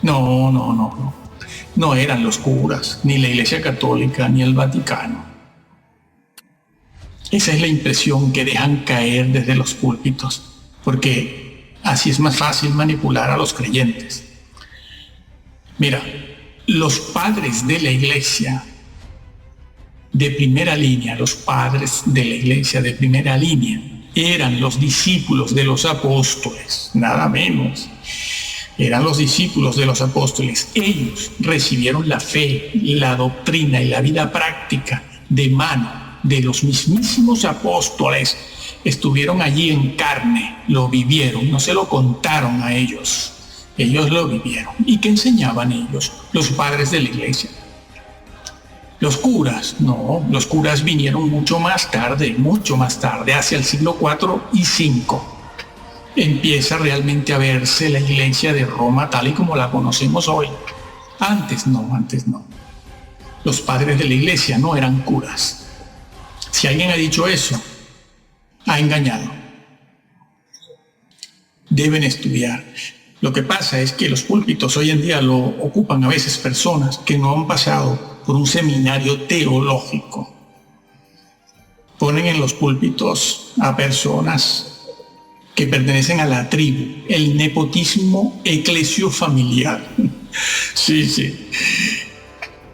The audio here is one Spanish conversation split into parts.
No, no, no, no. No eran los curas, ni la Iglesia Católica, ni el Vaticano. Esa es la impresión que dejan caer desde los púlpitos, porque así es más fácil manipular a los creyentes. Mira, los padres de la Iglesia de primera línea, los padres de la Iglesia de primera línea, eran los discípulos de los apóstoles, nada menos. Eran los discípulos de los apóstoles. Ellos recibieron la fe, la doctrina y la vida práctica de mano de los mismísimos apóstoles. Estuvieron allí en carne, lo vivieron, no se lo contaron a ellos. Ellos lo vivieron. ¿Y qué enseñaban ellos, los padres de la Iglesia? Los curas, no, los curas vinieron mucho más tarde, hacia el siglo IV y V. Empieza realmente a verse la Iglesia de Roma tal y como la conocemos hoy. Antes no. Los padres de la Iglesia no eran curas. Si alguien ha dicho eso, ha engañado. Deben estudiar. Lo que pasa es que los púlpitos hoy en día lo ocupan a veces personas que no han pasado por un seminario teológico. Ponen en los púlpitos a personas que pertenecen a la tribu, el nepotismo eclesiofamiliar. Sí.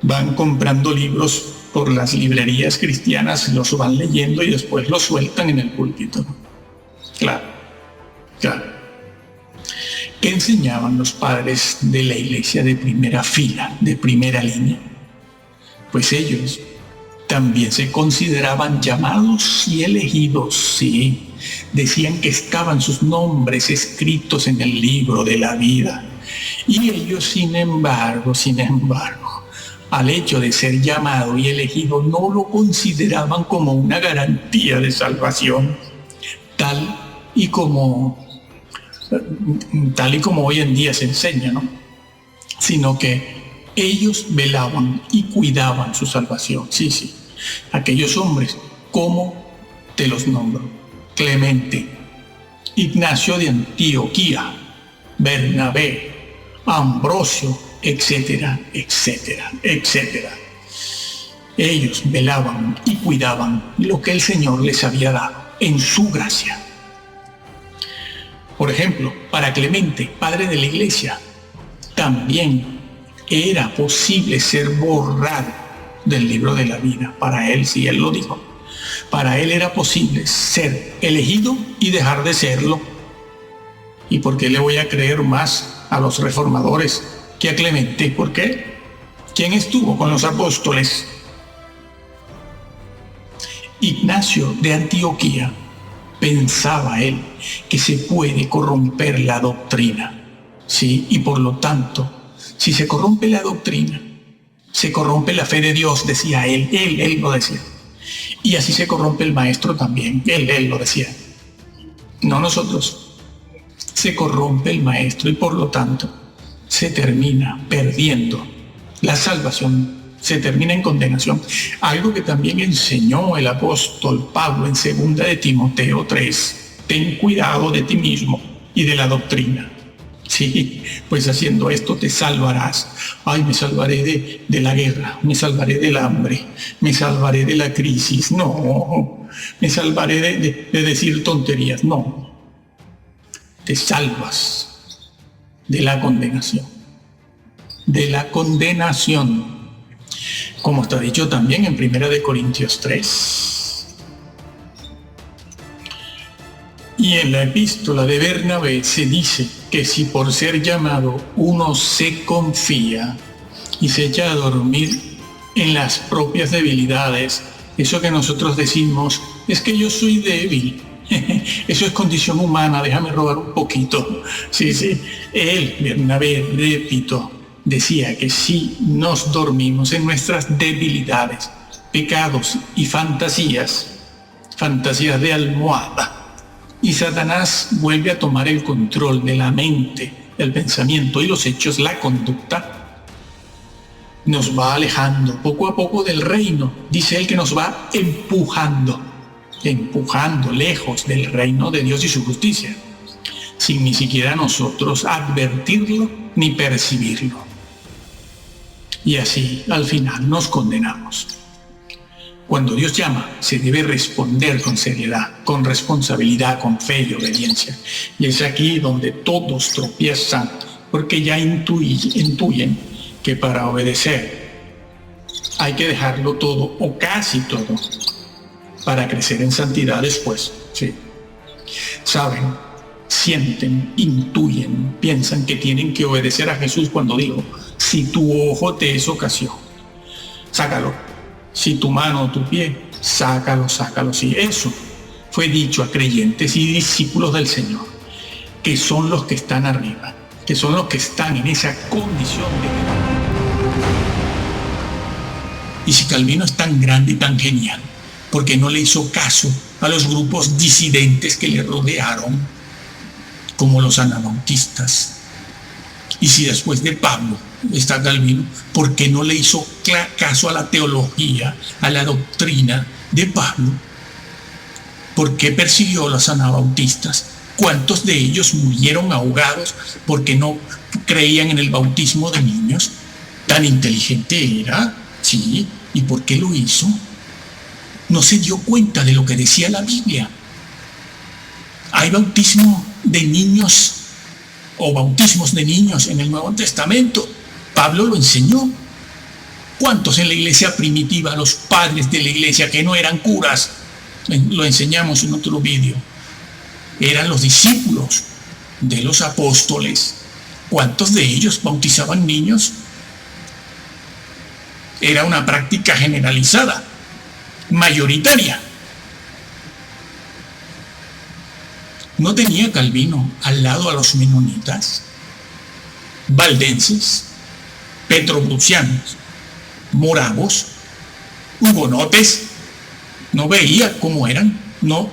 Van comprando libros por las librerías cristianas, los van leyendo y después los sueltan en el púlpito. Claro. ¿Qué enseñaban los padres de la Iglesia de primera fila, de primera línea? Pues ellos también se consideraban llamados y elegidos, sí. Decían que estaban sus nombres escritos en el libro de la vida. Y ellos, sin embargo, al hecho de ser llamado y elegido, no lo consideraban como una garantía de salvación, tal y como hoy en día se enseña, ¿no? Sino que ellos velaban y cuidaban su salvación. Sí. Aquellos hombres, ¿cómo te los nombro? Clemente, Ignacio de Antioquía, Bernabé, Ambrosio, etcétera. Ellos velaban y cuidaban lo que el Señor les había dado en su gracia. Por ejemplo, para Clemente, padre de la Iglesia, también era posible ser borrado del libro de la vida. Para él, sí, él lo dijo. Para él era posible ser elegido y dejar de serlo. ¿Y por qué le voy a creer más a los reformadores que a Clemente? ¿Por qué? ¿Quién estuvo con los apóstoles? Ignacio de Antioquía. Pensaba él que se puede corromper la doctrina, ¿sí? Y por lo tanto, si se corrompe la doctrina, se corrompe la fe de Dios, decía él lo decía. Y así se corrompe el maestro también, él lo decía. No nosotros. Se corrompe el maestro y por lo tanto se termina perdiendo la salvación, se termina en condenación. Algo que también enseñó el apóstol Pablo en 2 de Timoteo 3. Ten cuidado de ti mismo y de la doctrina. Sí, pues haciendo esto te salvarás. Ay, me salvaré de la guerra, me salvaré del hambre, me salvaré de la crisis. No, me salvaré de decir tonterías. No, te salvas de la condenación. De la condenación. Como está dicho también en 1 de Corintios 3. Y en la epístola de Bernabé se dice que si por ser llamado uno se confía y se echa a dormir en las propias debilidades, eso que nosotros decimos es que yo soy débil, eso es condición humana, déjame robar un poquito. Sí, él, Bernabé, repito, decía que si nos dormimos en nuestras debilidades, pecados y fantasías de almohada, y Satanás vuelve a tomar el control de la mente, el pensamiento y los hechos, la conducta, nos va alejando poco a poco del reino. Dice él que nos va empujando lejos del reino de Dios y su justicia. sin ni siquiera nosotros advertirlo ni percibirlo. Y así al final nos condenamos. Cuando Dios llama, se debe responder con seriedad, con responsabilidad, con fe y obediencia. Y es aquí donde todos tropiezan, porque ya intuyen que para obedecer hay que dejarlo todo o casi todo para crecer en santidad después. Sí. Saben, sienten, intuyen, piensan que tienen que obedecer a Jesús cuando dijo: si tu ojo te es ocasión, sácalo. Si tu mano o tu pie, sácalo. Sí, eso fue dicho a creyentes y discípulos del Señor, que son los que están arriba, que son los que están en esa condición de... Y si Calvino es tan grande y tan genial, ¿por qué no le hizo caso a los grupos disidentes que le rodearon, como los anabautistas? Y si después de Pablo está Calvino, ¿por qué no le hizo caso a la teología, a la doctrina de Pablo? ¿Por qué persiguió a los anabautistas? ¿Cuántos de ellos murieron ahogados porque no creían en el bautismo de niños? ¿Tan inteligente era? Sí. ¿Y por qué lo hizo? No se dio cuenta de lo que decía la Biblia. Hay bautismo de niños o bautismos de niños en el Nuevo Testamento. Pablo lo enseñó. ¿Cuántos en la iglesia primitiva, los padres de la iglesia que no eran curas? Lo enseñamos en otro vídeo. Eran los discípulos de los apóstoles. ¿Cuántos de ellos bautizaban niños? Era una práctica generalizada, mayoritaria. ¿No tenía Calvino al lado a los menonitas, valdenses, petrobrucianos, moravos, hugonotes? ¿No veía cómo eran? ¿No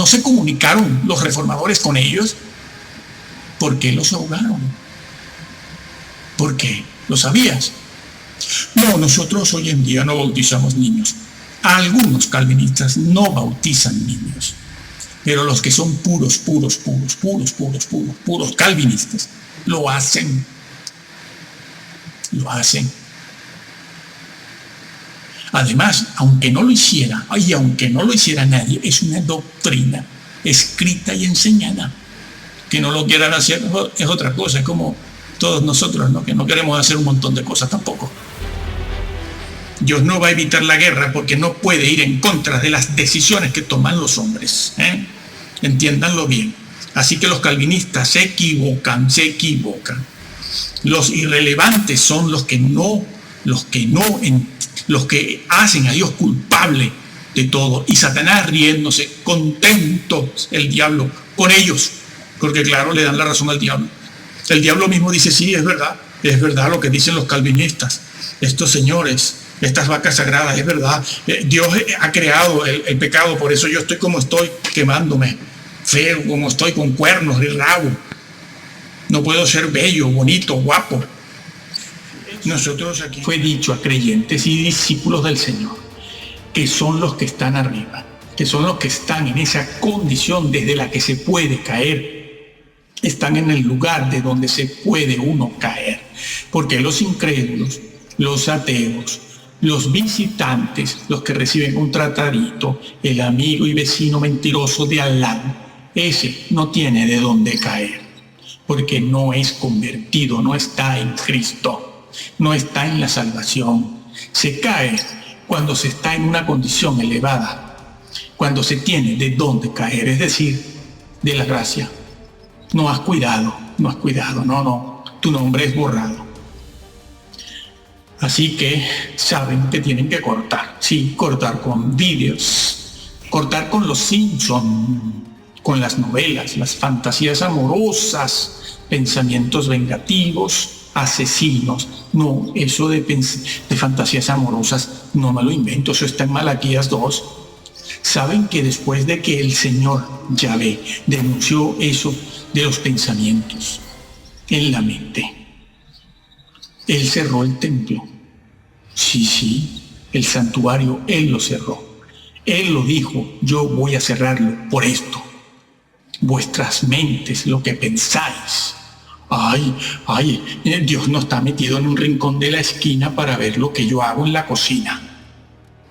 se comunicaron los reformadores con ellos? ¿Por qué los ahogaron? ¿Por qué? ¿Lo sabías? No, nosotros hoy en día no bautizamos niños. Algunos calvinistas no bautizan niños, pero los que son puros calvinistas lo hacen. Además, aunque no lo hiciera nadie, es una doctrina escrita y enseñada. Que no lo quieran hacer es otra cosa, es como todos nosotros, ¿no? Que no queremos hacer un montón de cosas tampoco. Dios no va a evitar la guerra porque no puede ir en contra de las decisiones que toman los hombres. Entiéndanlo bien. Así que los calvinistas se equivocan. Los irrelevantes son los que hacen a Dios culpable de todo. Y Satanás riéndose, contento el diablo con ellos, porque claro, le dan la razón al diablo. El diablo mismo dice: sí, es verdad lo que dicen los calvinistas. Estos señores, estas vacas sagradas, es verdad. Dios ha creado el pecado, por eso yo estoy como estoy, quemándome, feo como estoy, con cuernos y rabo. No puedo ser bello, bonito, guapo. Nosotros aquí fue dicho a creyentes y discípulos del Señor, que son los que están arriba, que son los que están en esa condición desde la que se puede caer. Están en el lugar de donde se puede uno caer, porque los incrédulos, los ateos, los visitantes, los que reciben un tratadito, el amigo y vecino mentiroso de al lado, ese no tiene de dónde caer, porque no es convertido, no está en Cristo, no está en la salvación. Se cae cuando se está en una condición elevada, cuando se tiene de dónde caer, es decir, de la gracia. No has cuidado, tu nombre es borrado. Así que saben que tienen que cortar, sí, cortar con vídeos, cortar con los Simpson, con las novelas, las fantasías amorosas, pensamientos vengativos, asesinos. No, eso de fantasías amorosas no me lo invento, eso está en Malaquías 2. Saben que después de que el Señor Yahvé denunció eso de los pensamientos en la mente, Él cerró el templo. Sí, el santuario, Él lo cerró. Él lo dijo: yo voy a cerrarlo por esto. vuestras mentes, lo que pensáis. Ay, Dios no está metido en un rincón de la esquina para ver lo que yo hago en la cocina.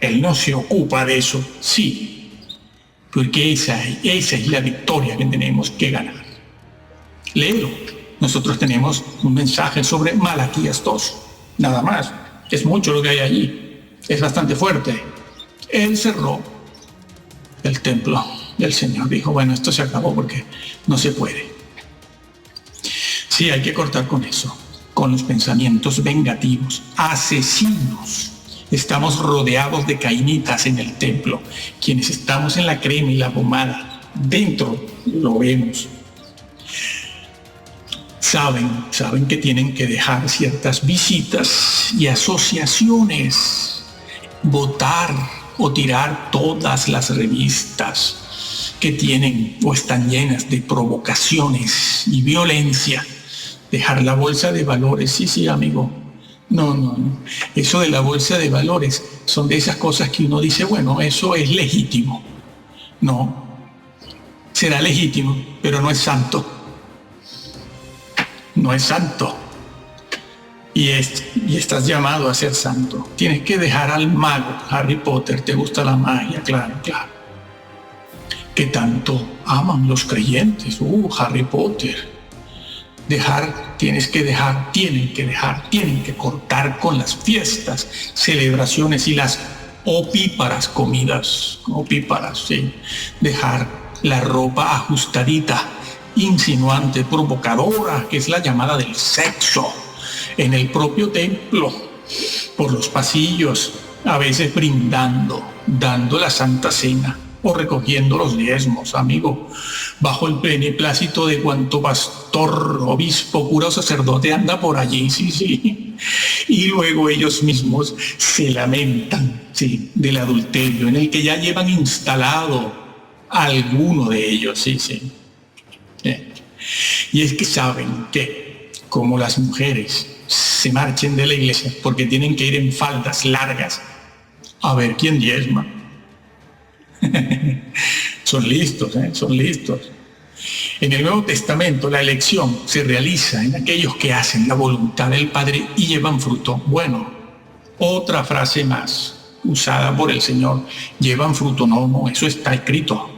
Él no se ocupa de eso, sí, porque esa es la victoria que tenemos que ganar. Léelo. Nosotros tenemos un mensaje sobre Malaquías 2, nada más. Es mucho lo que hay allí, es bastante fuerte. Él cerró el templo del Señor. Dijo, bueno, esto se acabó porque no se puede. Sí, hay que cortar con eso, con los pensamientos vengativos, asesinos. Estamos rodeados de cainitas en el templo. Quienes estamos en la crema y la pomada, dentro lo vemos. Saben que tienen que dejar ciertas visitas y asociaciones, votar o tirar todas las revistas que tienen o están llenas de provocaciones y violencia. Dejar la bolsa de valores, sí, amigo. No. Eso de la bolsa de valores son de esas cosas que uno dice, bueno, eso es legítimo. No, será legítimo, pero no es santo. No es santo. Y estás llamado a ser santo. Tienes que dejar al mago. Harry Potter, ¿te gusta la magia? Claro. Que tanto aman los creyentes. Harry Potter. Tienen que cortar con las fiestas, celebraciones y las opíparas comidas. Opíparas, sí. Dejar la ropa ajustadita, insinuante, provocadora, que es la llamada del sexo, en el propio templo, por los pasillos, a veces brindando, dando la Santa Cena o recogiendo los diezmos, amigo, bajo el beneplácito de cuanto pastor, obispo, cura o sacerdote anda por allí, sí. Y luego ellos mismos se lamentan, sí, del adulterio en el que ya llevan instalado a alguno de ellos, sí. Y es que saben que, como las mujeres se marchen de la iglesia porque tienen que ir en faldas largas a ver quién diezma. Son listos. En el Nuevo Testamento la elección se realiza en aquellos que hacen la voluntad del Padre y llevan fruto. Bueno, otra frase más usada por el Señor, llevan fruto. No, eso está escrito.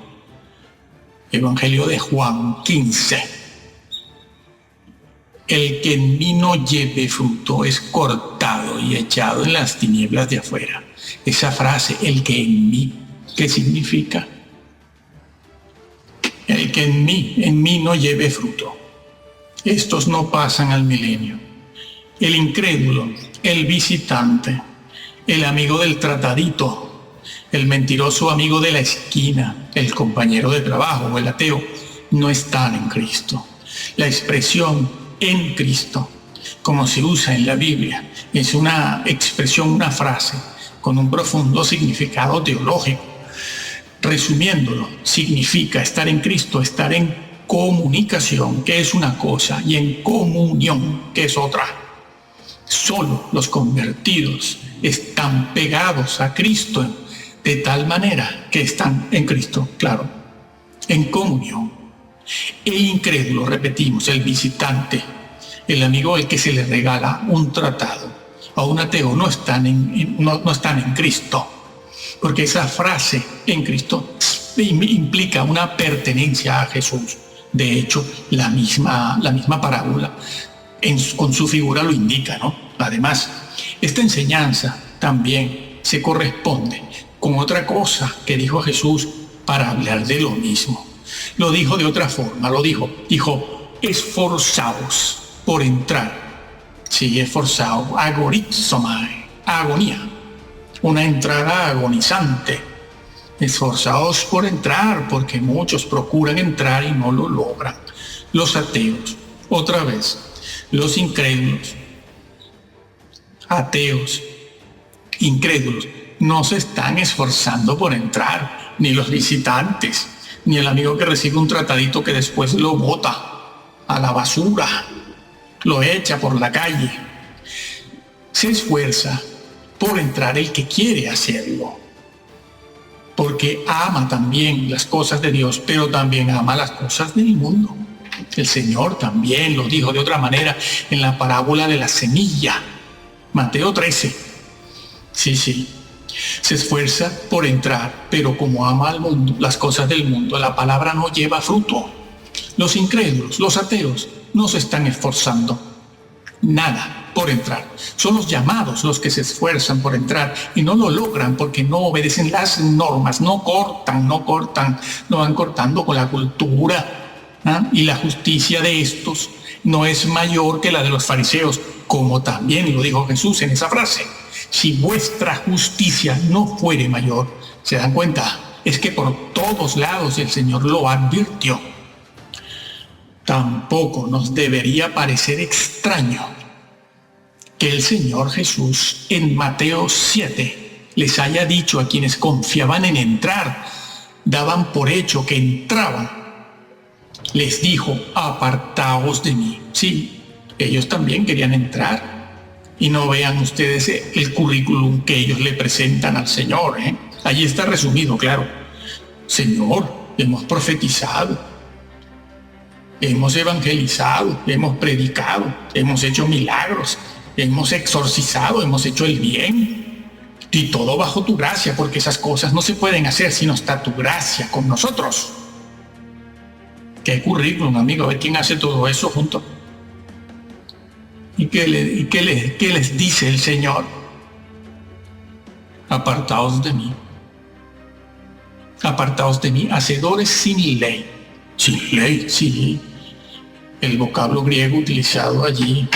Evangelio de Juan 15. El que en mí no lleve fruto es cortado y echado en las tinieblas de afuera. Esa frase, el que en mí, ¿qué significa? El que en mí no lleve fruto. Estos no pasan al milenio. El incrédulo, el visitante, el amigo del tratadito, el mentiroso amigo de la esquina, el compañero de trabajo o el ateo, no están en Cristo. La expresión en Cristo, como se usa en la Biblia, es una expresión, una frase con un profundo significado teológico. Resumiéndolo, significa estar en Cristo, estar en comunicación, que es una cosa, y en comunión, que es otra. Solo los convertidos están pegados a Cristo de tal manera que están en Cristo, claro, en comunión. El incrédulo, repetimos, el visitante, el amigo al que se le regala un tratado, a un ateo, no están en Cristo, porque esa frase en Cristo implica una pertenencia a Jesús. De hecho, la misma parábola con su figura lo indica, ¿no? Además, esta enseñanza también se corresponde con otra cosa que dijo Jesús para hablar de lo mismo. Lo dijo de otra forma, dijo, esforzaos por entrar. Sí, esforzado, agorizomai, agonía, una entrada agonizante. Esforzaos por entrar, porque muchos procuran entrar y no lo logran. Los ateos, otra vez, los incrédulos, ateos, incrédulos, no se están esforzando por entrar, ni los visitantes, ni el amigo que recibe un tratadito que después lo bota a la basura, lo echa por la calle. Se esfuerza por entrar el que quiere hacerlo, porque ama también las cosas de Dios, pero también ama las cosas del mundo. El Señor también lo dijo de otra manera en la parábola de la semilla, Mateo 13. Sí. Se esfuerza por entrar, pero como ama al mundo, las cosas del mundo, la palabra no lleva fruto. Los incrédulos, los ateos, no se están esforzando nada por entrar. Son los llamados los que se esfuerzan por entrar y no lo logran porque no obedecen las normas, no van cortando con la cultura, ¿ah? Y la justicia de estos no es mayor que la de los fariseos, como también lo dijo Jesús en esa frase. Si vuestra justicia no fuere mayor, ¿se dan cuenta? Es que por todos lados el Señor lo advirtió. Tampoco nos debería parecer extraño que el Señor Jesús en Mateo 7 les haya dicho a quienes confiaban en entrar, daban por hecho que entraban, les dijo: apartaos de mí. Sí, ellos también querían entrar. Y no vean ustedes el currículum que ellos le presentan al Señor, ¿eh? Allí está resumido, claro. Señor, hemos profetizado, hemos evangelizado, hemos predicado, hemos hecho milagros, hemos exorcizado, hemos hecho el bien. Y todo bajo tu gracia, porque esas cosas no se pueden hacer si no está tu gracia con nosotros. ¿Qué currículum, amigo? A ver quién hace todo eso junto. ¿Y qué les dice el Señor? Apartaos de mí. Apartaos de mí, hacedores sin ley. Sin ley, sí. El vocablo griego utilizado allí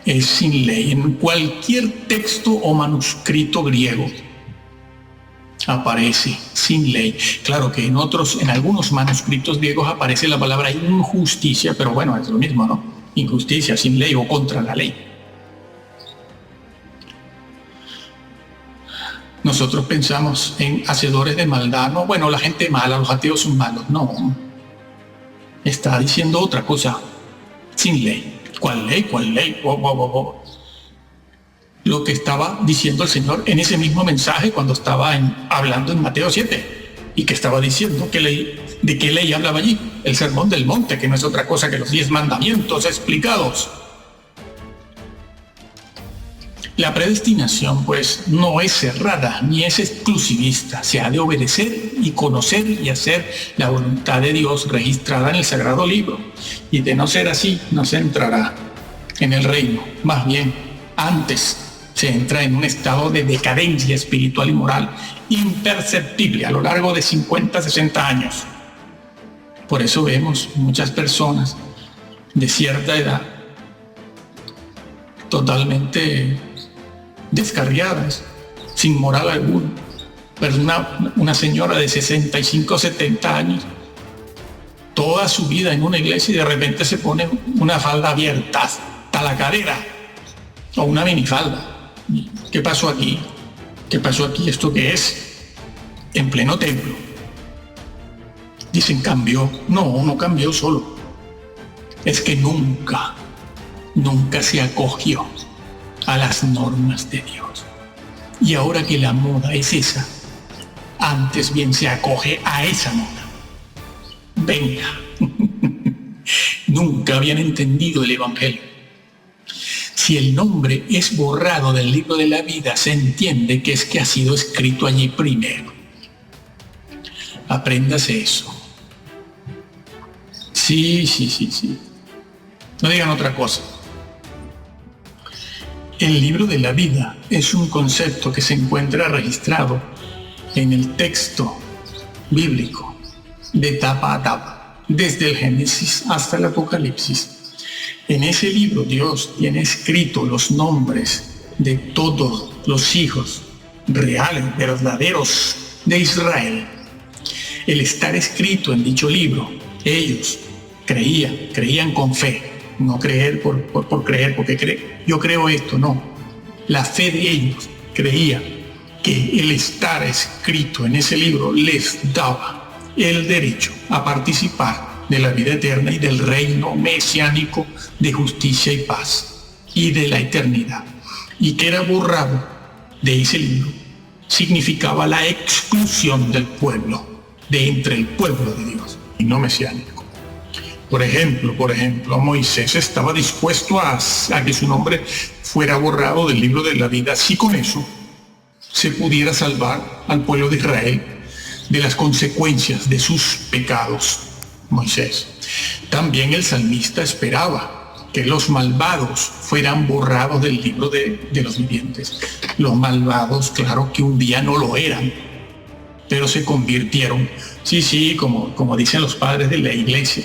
es sin ley. En cualquier texto o manuscrito griego aparece sin ley. Claro que en algunos manuscritos griegos aparece la palabra injusticia, pero bueno, es lo mismo, ¿no? Injusticia, sin ley o contra la ley. Nosotros pensamos en hacedores de maldad. No, bueno, la gente mala, los ateos son malos. No. Está diciendo otra cosa. Sin ley. ¿Cuál ley? ¿Cuál ley? Lo que estaba diciendo el Señor en ese mismo mensaje cuando estaba hablando en Mateo 7. Y que estaba diciendo ¿de qué ley hablaba allí? El sermón del monte, que no es otra cosa que los 10 mandamientos explicados. La predestinación, pues, no es cerrada ni es exclusivista. Se ha de obedecer y conocer y hacer la voluntad de Dios registrada en el Sagrado Libro. Y de no ser así, no se entrará en el reino. Más bien, antes se entra en un estado de decadencia espiritual y moral imperceptible a lo largo de 50, 60 años. Por eso vemos muchas personas de cierta edad totalmente descarriadas, sin moral alguna. Pero una señora de 65, 70 años, toda su vida en una iglesia y de repente se pone una falda abierta hasta la cadera o una minifalda. ¿Qué pasó aquí? ¿Qué pasó aquí? ¿Esto qué es? En pleno templo. Dicen, cambió. No cambió solo. Es que nunca se acogió a las normas de Dios. Y ahora que la moda es esa, antes bien se acoge a esa moda. Venga. Nunca habían entendido el Evangelio. Si el nombre es borrado del libro de la vida, se entiende que es que ha sido escrito allí primero. Apréndase eso. Sí. No digan otra cosa. El libro de la vida es un concepto que se encuentra registrado en el texto bíblico de tapa a tapa, desde el Génesis hasta el Apocalipsis. En ese libro Dios tiene escrito los nombres de todos los hijos reales, verdaderos de Israel. El estar escrito en dicho libro, ellos creían con fe, no creer por creer, porque yo creo esto, no. La fe de ellos creía que el estar escrito en ese libro les daba el derecho a participar de la vida eterna y del reino mesiánico de justicia y paz y de la eternidad, y que era borrado de ese libro significaba la exclusión del pueblo, de entre el pueblo de Dios, y no mesiánico. Por ejemplo, Moisés estaba dispuesto a que su nombre fuera borrado del libro de la vida si con eso se pudiera salvar al pueblo de Israel de las consecuencias de sus pecados. Moisés. También el salmista esperaba que los malvados fueran borrados del libro de los vivientes. Los malvados, claro que un día no lo eran, pero se convirtieron. Sí, como dicen los padres de la iglesia,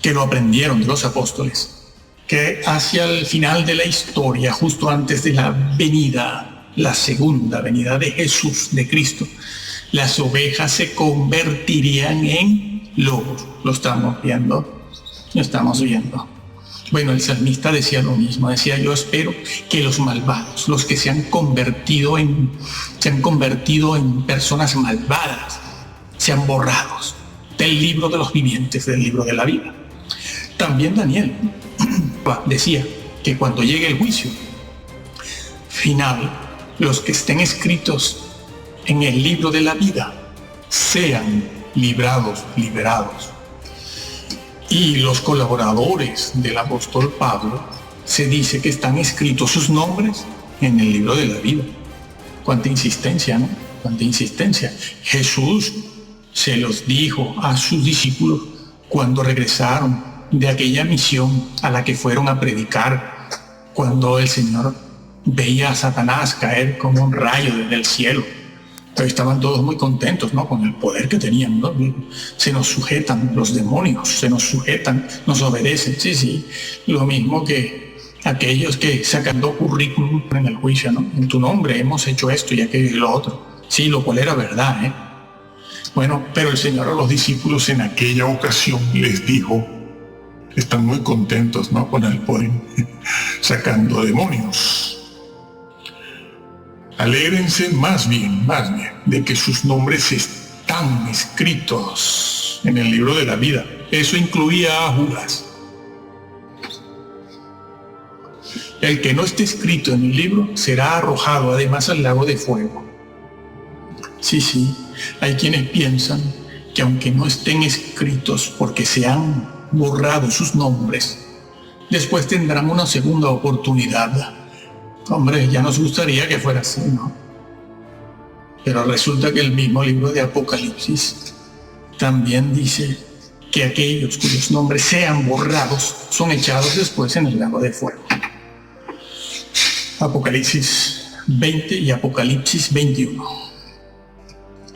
que lo aprendieron de los apóstoles, que hacia el final de la historia, justo antes de la segunda venida de Jesús, de Cristo, las ovejas se convertirían en lobos. Lo estamos viendo. Bueno, el salmista decía lo mismo, decía: yo espero que los malvados, los que se han convertido en personas malvadas, sean borrados del libro de los vivientes, del libro de la vida. También Daniel decía que cuando llegue el juicio final, los que estén escritos en el libro de la vida sean liberados. Y los colaboradores del apóstol Pablo, se dice que están escritos sus nombres en el libro de la vida. Cuánta insistencia, ¿no? Cuánta insistencia. Jesús se los dijo a sus discípulos cuando regresaron de aquella misión a la que fueron a predicar, cuando el Señor veía a Satanás caer como un rayo desde el cielo. Pero estaban todos muy contentos, ¿no?, con el poder que tenían, ¿no? Se nos sujetan los demonios, se nos sujetan, nos obedecen. Sí, lo mismo que aquellos que sacando currículum en el juicio, ¿no? En tu nombre hemos hecho esto y aquello y lo otro. Sí, lo cual era verdad, ¿eh? Bueno, pero el Señor a los discípulos en aquella ocasión les dijo: están muy contentos, ¿no?, con el poder, sacando demonios. Alégrense más bien, de que sus nombres están escritos en el libro de la vida. Eso incluía a Judas. El que no esté escrito en el libro será arrojado además al lago de fuego. Sí, hay quienes piensan que aunque no estén escritos porque se han borrado sus nombres, después tendrán una segunda oportunidad. Hombre, ya nos gustaría que fuera así, ¿no? Pero resulta que el mismo libro de Apocalipsis también dice que aquellos cuyos nombres sean borrados son echados después en el lago de fuego. Apocalipsis 20 y Apocalipsis 21.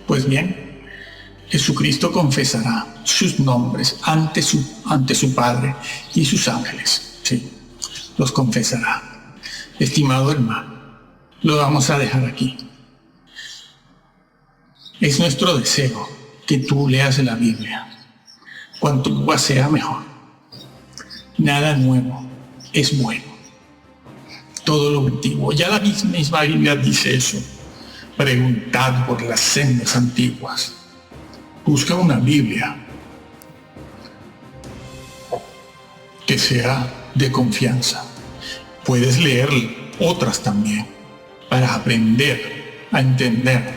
Pues bien, Jesucristo confesará sus nombres ante su Padre y sus ángeles. Sí, los confesará. Estimado hermano, lo vamos a dejar aquí. Es nuestro deseo que tú leas la Biblia. Cuanto más sea, mejor. Nada nuevo es bueno. Todo lo antiguo. Ya la misma Biblia dice eso. Preguntad por las sendas antiguas. Busca una Biblia que sea de confianza. Puedes leer otras también para aprender a entender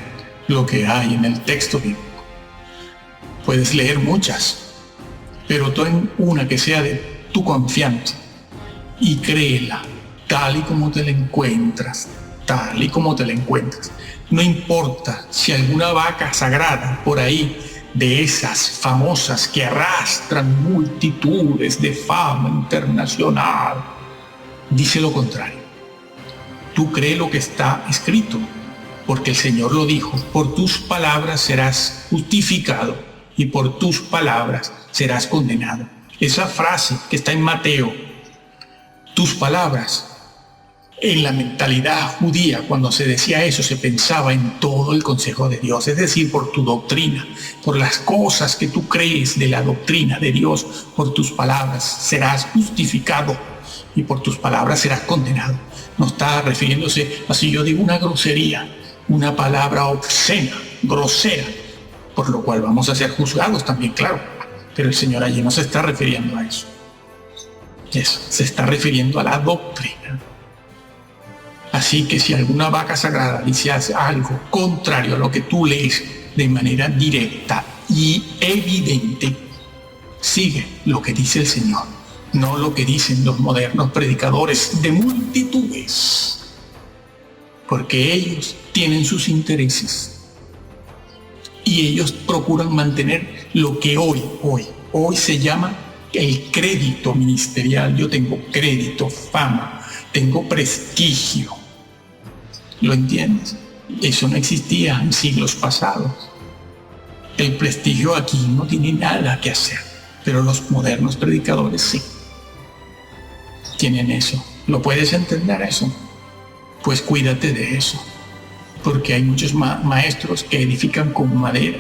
lo que hay en el texto bíblico. Puedes leer muchas, pero ten una que sea de tu confianza y créela tal y como te la encuentras, No importa si alguna vaca sagrada por ahí, de esas famosas que arrastran multitudes de fama internacional, dice lo contrario. Tú cree lo que está escrito, porque el Señor lo dijo: por tus palabras serás justificado y por tus palabras serás condenado. Esa frase que está en Mateo, tus palabras, en la mentalidad judía, cuando se decía eso, se pensaba en todo el consejo de Dios, es decir, por tu doctrina, por las cosas que tú crees de la doctrina de Dios, por tus palabras serás justificado y por tus palabras serás condenado. No está refiriéndose a si yo digo una grosería, una palabra obscena, grosera, por lo cual vamos a ser juzgados también, claro. Pero el Señor allí no se está refiriendo a eso. Se está refiriendo a la doctrina, Así que si alguna vaca sagrada dice algo contrario a lo que tú lees de manera directa y evidente, sigue lo que dice el Señor, no lo que dicen los modernos predicadores de multitudes, porque ellos tienen sus intereses y ellos procuran mantener lo que hoy se llama el crédito ministerial. Yo tengo crédito, fama, tengo prestigio. ¿Lo entiendes? Eso no existía en siglos pasados. El prestigio aquí no tiene nada que hacer, pero los modernos predicadores sí tienen eso. ¿Lo puedes entender eso? Pues cuídate de eso, porque hay muchos maestros que edifican con madera,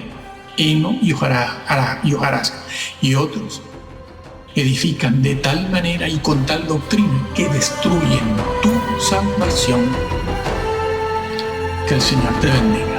heno y hojarasca, y otros edifican de tal manera y con tal doctrina que destruyen tu salvación. Que el Señor te bendiga.